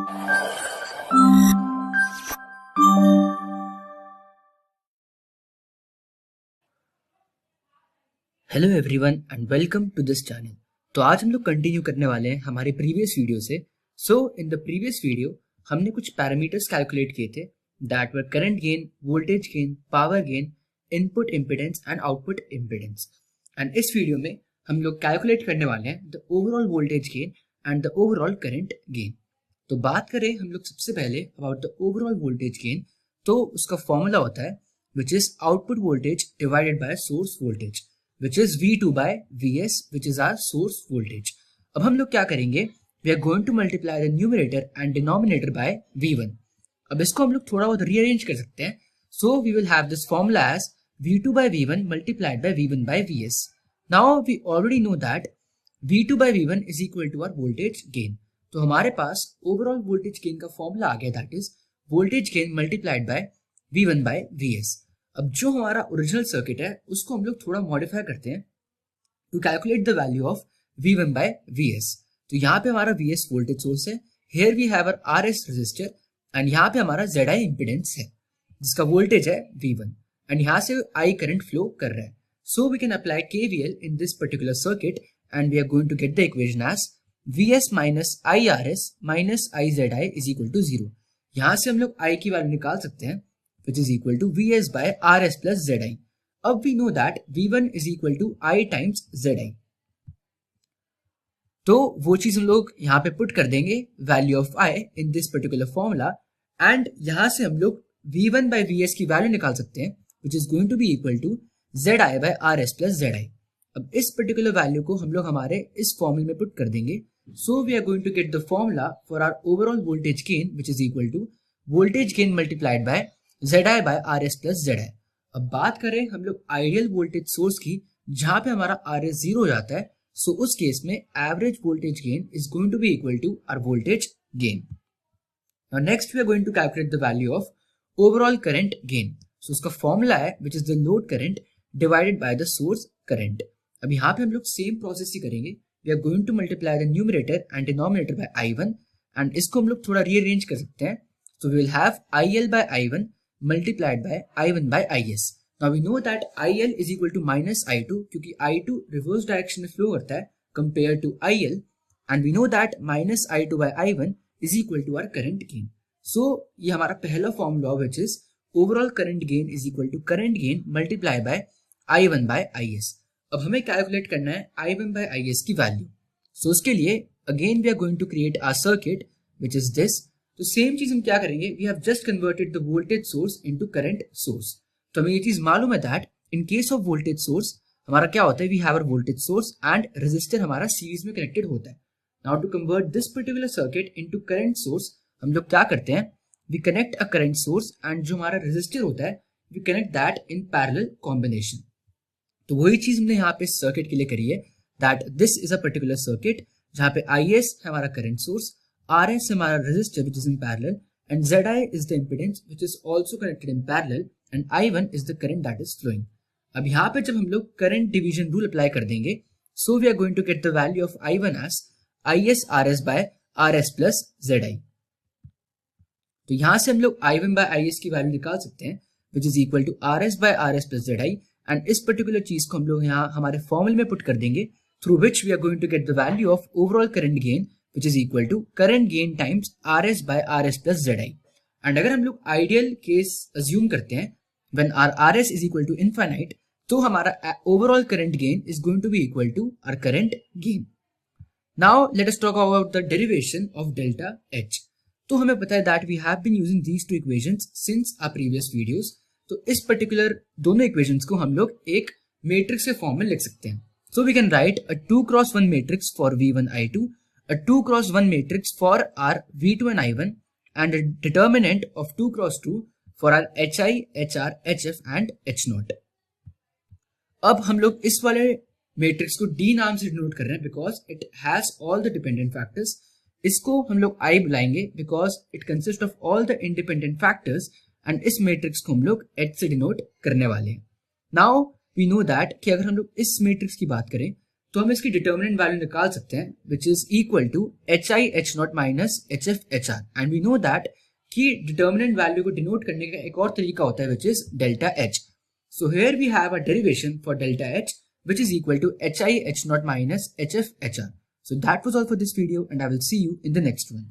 Hello everyone and welcome to this channel. तो आज हम लोग कंटिन्यू करने वाले हैं हमारे प्रीवियस वीडियो से। इन द प्रीवियस वीडियो हमने कुछ पैरामीटर्स कैलकुलेट किए थे that were current gain, voltage gain, power gain, input impedance and output impedance. And इस वीडियो में हम लोग कैलकुलेट करने वाले हैं the overall voltage gain and the overall current gain. तो बात करें हम लोग सबसे पहले about the overall voltage gain, तो उसका फॉर्मूला होता है which is output voltage divided by source voltage, which is V2 by Vs, which is our source voltage. अब हम लोग क्या करेंगे, we are going to multiply the numerator and denominator by V1. अब इसको हम लोग थोड़ा बहुत rearrange कर सकते हैं. So we will have this formula as V2 by V1 multiplied by V1 by Vs. Now we already know that V2 by V1 is equal to our voltage gain. तो हमारे पास overall voltage gain का formula आ गया, that is voltage gain multiplied by V1 by Vs. अब जो हमारा original circuit है उसको हम लोग थोड़ा मॉडिफाई करते हैं to calculate the value of V1 by Vs. तो यहाँ पे हमारा Vs वोल्टेज सोर्स है, here we have our Rs resistor and यहाँ पे हमारा Zi इंपीडेंस है जिसका वोल्टेज है V1 एंड यहाँ से I करंट फ्लो कर रहा है. So we can apply KVL in this particular circuit and we are going to get the equation as Vs minus IRs minus IZI is equal to 0. यहाँ से हम लोग I की वैल्यू निकाल सकते हैं which is equal to Vs by Rs plus Zi. अब we know that V1 is equal to I times Zi. तो वो चीज हम लोग यहाँ पे पुट कर देंगे value of I in this particular formula and यहाँ से हम लोग V1 by Vs की वैल्यू निकाल सकते हैं which is going to be equal to Zi by Rs plus Zi. अब इस पर्टिकुलर वैल्यू को हम लोग हमारे इस फॉर्मूले में पुट कर देंगे. So we are going to get the formula for our overall voltage gain which is equal to voltage gain multiplied by Zi by Rs plus Zi. अब बात करें हम लोग आइडियल वोल्टेज सोर्स की जहां पे हमारा Rs 0 हो जाता है, सो उस केस में average voltage gain is going to be equal to our voltage gain. Now next we are going to calculate the value of overall current gain. So उसका फॉर्मूला है which is the load current divided by the source current. अब यहाँ पे हम लोग same process ही करेंगे. We are going to multiply the numerator and denominator by I1 and इसको हम लोग थोड़ा रीअरेंज कर सकते हैं. So we will have IL by I1 multiplied by I1 by Is. Now we know that IL is equal to minus I2 क्योंकि I2 reverse direction में flow करता है compared to IL and we know that minus I2 by I1 is equal to our current gain. So ये हमारा पहला formula which is overall current gain is equal to current gain multiplied by I1 by Is. अब हमें calculate करना है I1 by Is की value. So उसके लिए again we are going to create a circuit which is this. तो same चीज हम क्या करेंगे, we have just converted the voltage source into current source. तो हमें ये चीज मालूम है that in case of voltage source हमारा क्या होता है, we have our voltage source and resistor हमारा सीरीज में कनेक्टेड होता है. Now to convert this particular circuit into current source हम लोग क्या करते हैं, we connect a current source and जो हमारा रेजिस्टर होता है we connect that in parallel combination. तो वही चीज हमने यहाँ पे सर्किट के लिए करी है that this is a particular circuit जहाँ पे Is है हमारा करंट सोर्स, Rs हमारा resistor which is in parallel and Zi is the impedance which is also connected in parallel and I1 is the current that is flowing. अब यहाँ पे जब हम लोग current division rule apply कर देंगे, so we are going to get the value of I1 as Is Rs by Rs plus Zi. तो यहाँ से हम लोग I1 by Is की वैल्यू निकाल सकते हैं which is equal to Rs by Rs plus Zi and इस पर्टिकुलर चीज को हम लोग यहाँ हमारे फॉर्मूले में पुट कर देंगे through which we are going to get the value of overall current gain which is equal to current gain times Rs by Rs plus Zi. And अगर हम लोग ideal case assume करते हैं when our Rs is equal to infinite, तो हमारा overall current gain is going to be equal to our current gain. Now let us talk about the derivation of delta H. तो हमें पता है that we have been using these two equations since our previous videos. तो इस particular दोनों equations को हम लोग एक matrix के फॉर्म में लिख सकते हैं. So we can write a 2 cross 1 matrix for V1 I2, a 2 cross 1 matrix for our V2 and I1 and a determinant of 2 cross 2 for our HI, HR, HF and H0. अब हम लोग इस वाले matrix को D नाम से denote कर रहे हैं because it has all the dependent factors. इसको हम लोग I बुलाएंगे because it consist of all the independent factors and इस मैट्रिक्स को हम लोग H से डिनोट करने वाले हैं. नाउ वी नो दैट कि अगर हम लोग इस मैट्रिक्स की बात करें तो हम इसकी डिटर्मिनेंट वैल्यू निकाल सकते हैं which is equal to HI H0 minus HF HR and we know that कि डिटर्मिनेंट वैल्यू को डिनोट करने का एक और तरीका होता है which is delta H. So here we have a derivation for delta H which is equal to HI H0 minus HF HR. So that was all for this video and I will see you in the next one.